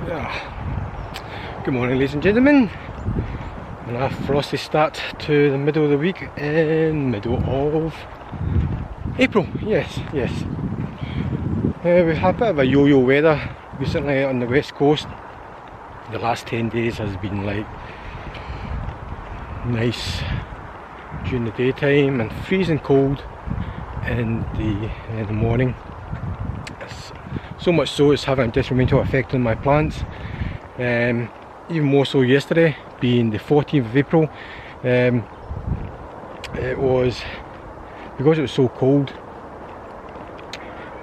Good morning, ladies and gentlemen, and a frosty start to the middle of the week in middle of April. Yes. We've had a bit of a yo-yo weather recently on the west coast. The last 10 days has been like nice during the daytime and freezing cold in the morning. So much so it's having a detrimental effect on my plants. Even more so yesterday, being the 14th of April. It was because it was so cold.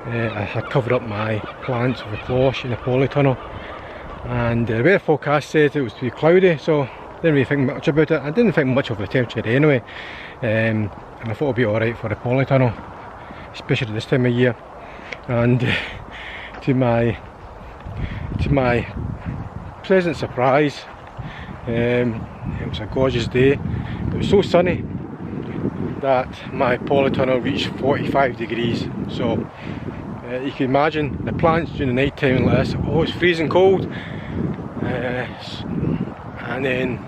I had covered up my plants with a cloche in a polytunnel, and the weather forecast said it was to be cloudy, so I didn't really think much about it. I didn't think much of the temperature anyway, and I thought it would be alright for a polytunnel, especially this time of year. And to my pleasant surprise, it was a gorgeous day. It was so sunny that my polytunnel reached 45 degrees. So you can imagine the plants during the night time like this. Oh, it's freezing cold, and then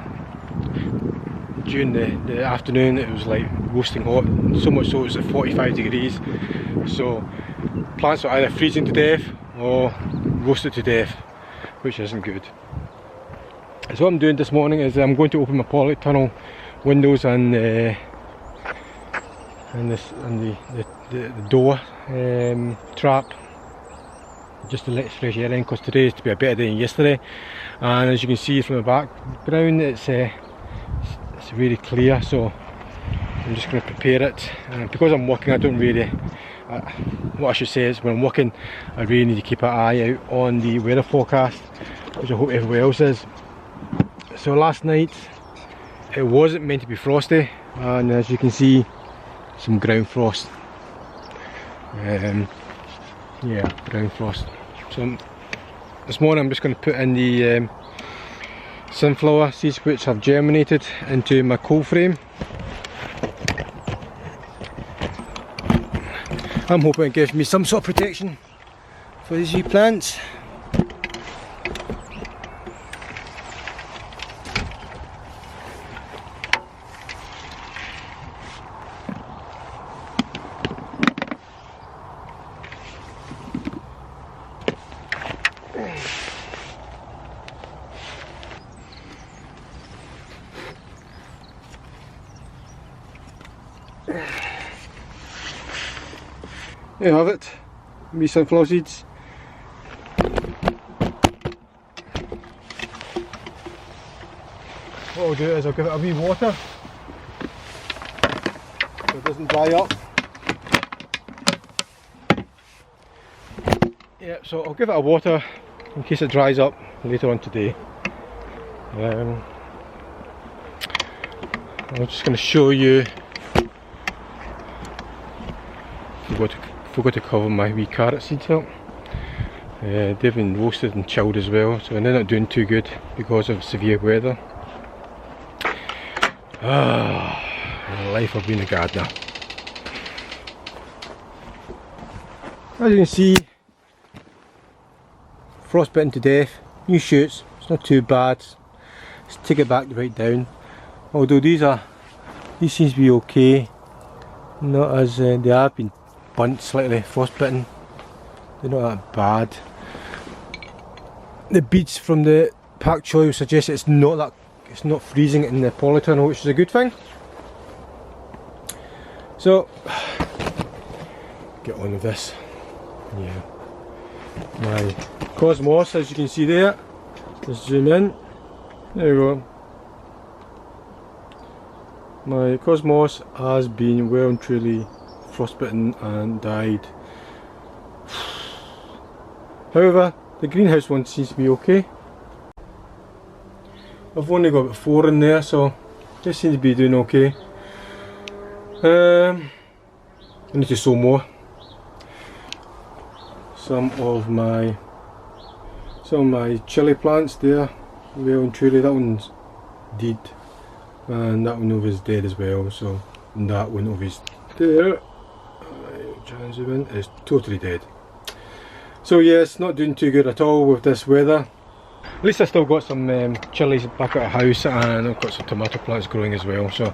during the afternoon it was like roasting hot. So much so it was at 45 degrees. So plants are either freezing to death or roasted to death, which isn't good. So what I'm doing this morning is I'm going to open my polytunnel windows and the door trap, just to let fresh air in, because today is to be a better day than yesterday. And as you can see from the background, it's really clear, so I'm just going to prepare it. And because I'm working, I don't really, what I should say is when I'm working, I really need to keep an eye out on the weather forecast, which I hope everyone else is. So last night it wasn't meant to be frosty, and as you can see, some ground frost. Yeah, ground frost. So this morning I'm just going to put in the sunflower seeds, which have germinated, into my cold frame. I'm hoping it gives me some sort of protection for these wee plants. There you have it, me sunflower seeds. What I'll do is I'll give it a wee water so it doesn't dry up. Yeah, so I'll give it a water in case it dries up later on today. I'm just going to show you. Forgot to cover my wee carrot seeds up. They've been roasted and chilled as well, so they're not doing too good because of severe weather. The life of being a gardener. As you can see, frostbitten to death, new shoots, it's not too bad. Let's take it back right down. Although these seems to be okay, not as they have been burnt slightly, frostbitten. They're not that bad. The beads from the Pak Choi suggest it's not freezing in the polytunnel, which is a good thing. So get on with this. Yeah, my cosmos, as you can see there. Let's zoom in. There we go. My cosmos has been well and truly frostbitten and died. However, the greenhouse one seems to be okay. I've only got about 4 in there, so this seems to be doing okay. I need to sow more. Some of my chili plants there, well and truly, that one's dead, and that one over is dead as well. So that one over is there. Try and zoom in. Is totally dead. So yes, not doing too good at all with this weather. At least I still got some chilies back at the house, and I've got some tomato plants growing as well. So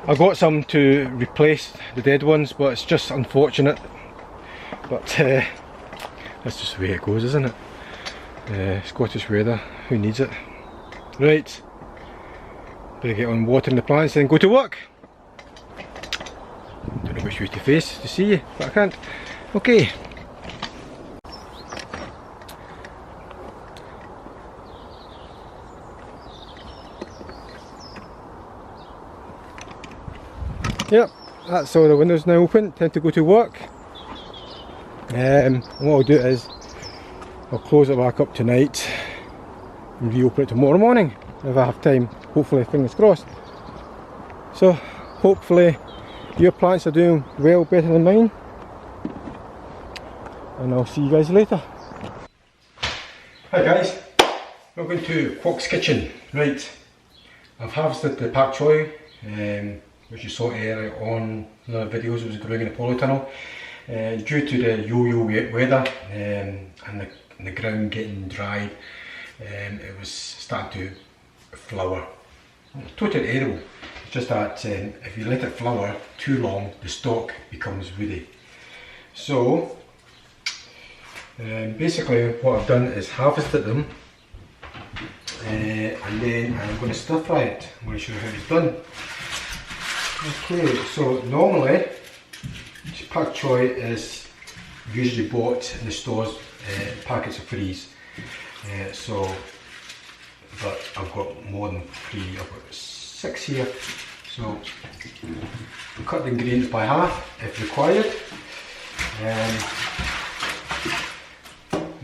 I got some to replace the dead ones, but it's just unfortunate. But that's just the way it goes, isn't it? Scottish weather, who needs it? Right, better get on watering the plants and go to work. Don't know which way to face to see you, but I can't. Okay. Yep, that's all the windows now open. Time to go to work. And what I'll do is I'll close it back up tonight and reopen it tomorrow morning if I have time. Hopefully, fingers crossed. So hopefully your plants are doing well, better than mine. And I'll see you guys later. Hi guys, welcome to Quok's Kitchen. Right, I've harvested the Pak Choi, which you saw earlier on the videos. It was growing in the polo tunnel. Due to the yo-yo weather and the ground getting dry, it was starting to flower. Totally edible. It's just that if you let it flower too long, the stalk becomes woody. So basically what I've done is harvested them, and then I'm going to stir fry it. I'm going to show you how it's done. Okay, so normally Pak Choi is usually bought in the stores, packets of threes. But I've got more than 3, I've got 6 here. So cut the ingredients by half if required.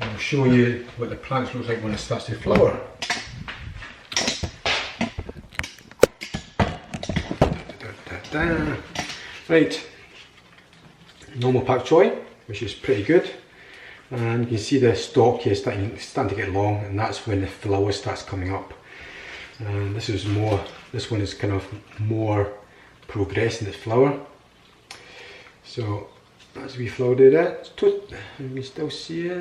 I'll show you what the plants looks like when it starts to flower. Right, normal Pak Choi, which is pretty good, and you can see the stalk here starting to get long, and that's when the flower starts coming up. And this one is kind of more progressed in its flower. So as we flower do that, can we still see it?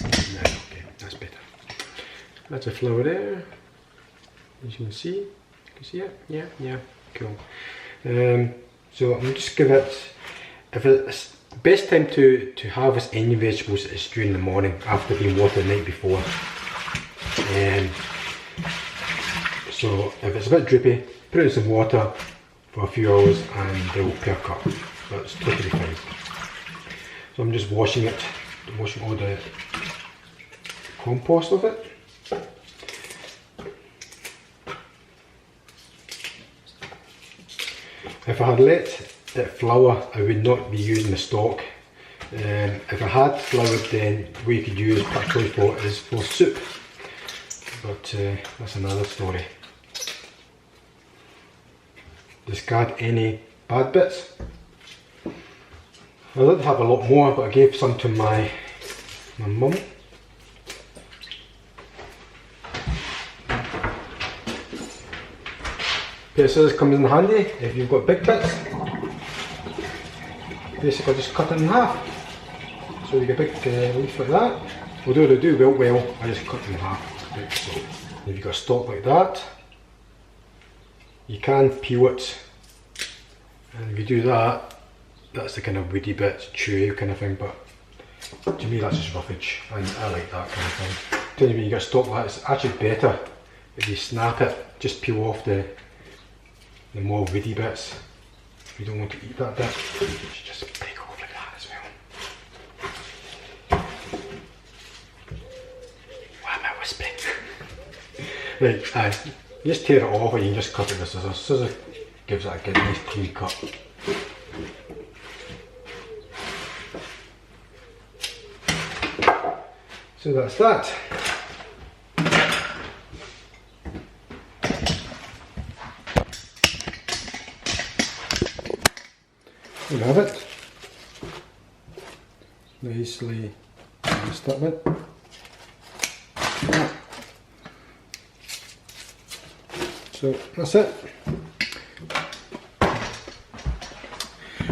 Okay, that's better. That's a flower there, as you can see. You see it? Yeah, cool. So I'm just give it, if it's best time to harvest any vegetables is during the morning after being watered the night before. So if it's a bit drippy, put it in some water for a few hours and they will perk up. That's totally fine. So I'm just washing all the compost of it. If I had let it flower, I would not be using the stalk. If I had flowered, then what you could use Pak Choi for is for soup. But that's another story. Discard any bad bits. I did have a lot more, but I gave some to my mum. Pair of scissors comes in handy if you've got big bits. Basically just cut it in half. So you get a big leaf like that. Although they do well, I just cut them in half. Right, so if you've got a stalk like that, you can peel it. And if you do that, that's the kind of woody bit, chewy kind of thing, but to me that's just roughage, and I like that kind of thing. Tell you when you get a stalk like that, it's actually better if you snap it, just peel off the more woody bits. If you don't want to eat that bit, you should just take it off like that as well. Why am I whispering? Right, you just tear it off, or you can just cut it with scissors. Scissors gives it a good, nice clean cut. So that's that. There you have it. Nicely stuck it. So that's it.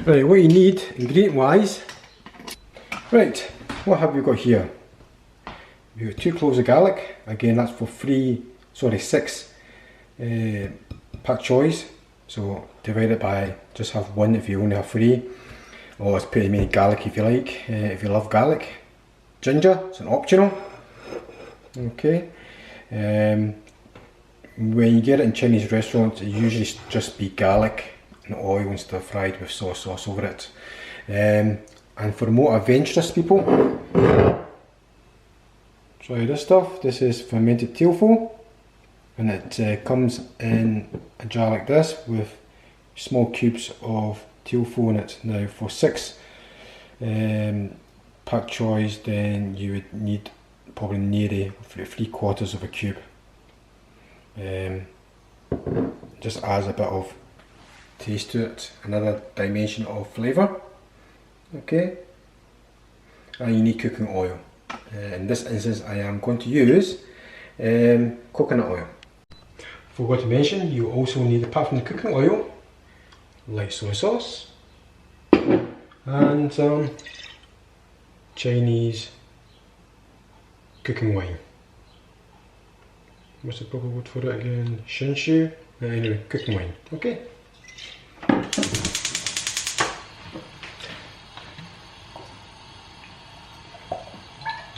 Right, what you need ingredient wise. Right, what have we got here? You've got 2 cloves of garlic. Again, that's for 6 Pak Chois. So divide it by, just have 1 if you only have 3. Or it's pretty many garlic if you like, if you love garlic. Ginger, it's an optional. Okay. When you get it in Chinese restaurants, it usually just be garlic and oil and stir fried with soy sauce over it. And for the more adventurous people, try this stuff. This is fermented tofu, and it comes in a jar like this with small cubes of tofu in it. Now for 6 Pak Chois, then you would need probably nearly 3/4 of a cube. Just adds a bit of taste to it, another dimension of flavour. Okay, and you need cooking oil. In this instance, I am going to use coconut oil. Forgot to mention, you also need, apart from the cooking oil, light soy sauce and some Chinese cooking wine. What's the proper word for it again? Shinshu? Anyway, cooking wine. Okay.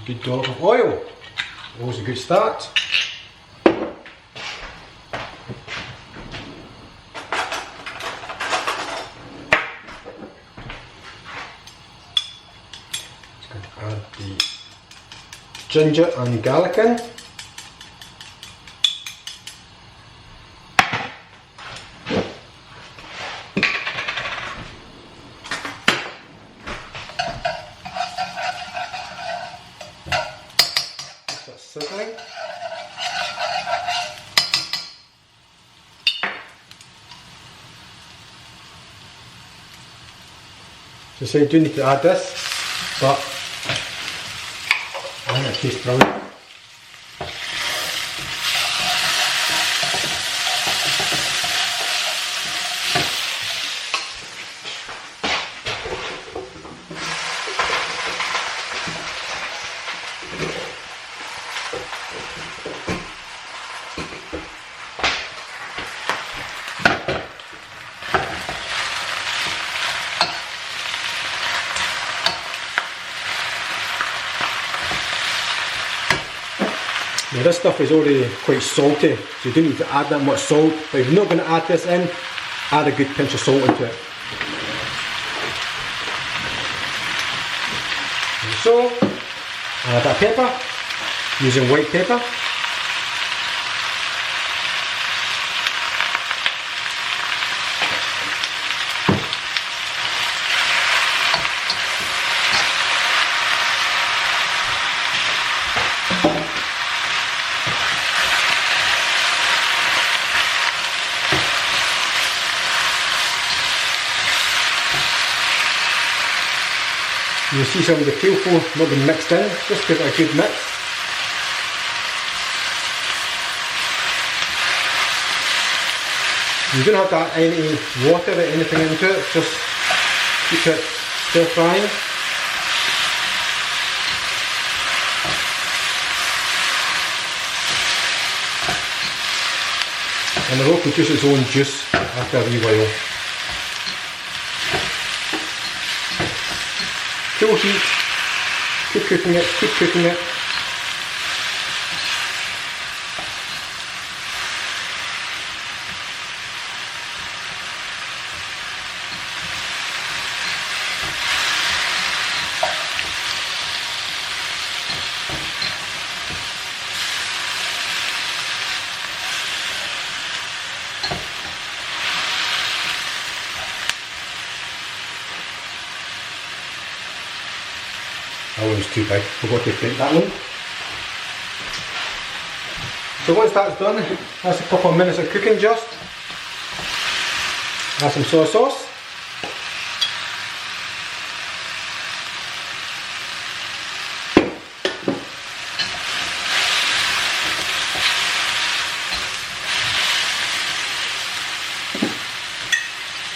Good dollop of oil. Always a good start. Just going to add the ginger and garlic in. Sizzling. So say you do need to add this, but I think it tastes brilliant. Now this stuff is already quite salty, so you don't need to add that much salt, but if you're not going to add this in, add a good pinch of salt into it. Like so, and a bit of pepper, using white pepper. You'll see some of the tofu not been mixed in, just give it a good mix. You don't have to add any water or anything into it, just keep it stir frying. And it will produce its own juice after a wee while. Full heat, keep cooking it, keep cooking it. That one was too big, forgot to take that one. So once that's done, that's a couple of minutes of cooking just. Add some soy sauce.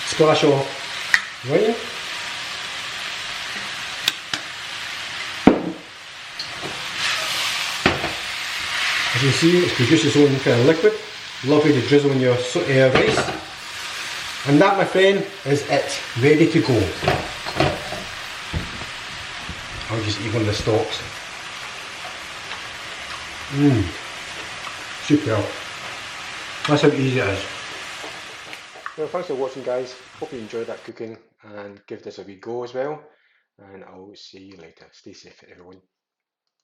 Splash of wine. you see, it's produced its own kind of liquid. Lovely to drizzle in your rice. And that, my friend, is it. Ready to go. I'll just eat one of the stalks. Super. That's how easy it is. Well, thanks for watching, guys. Hope you enjoyed that cooking and give this a wee go as well. And I'll see you later. Stay safe, everyone.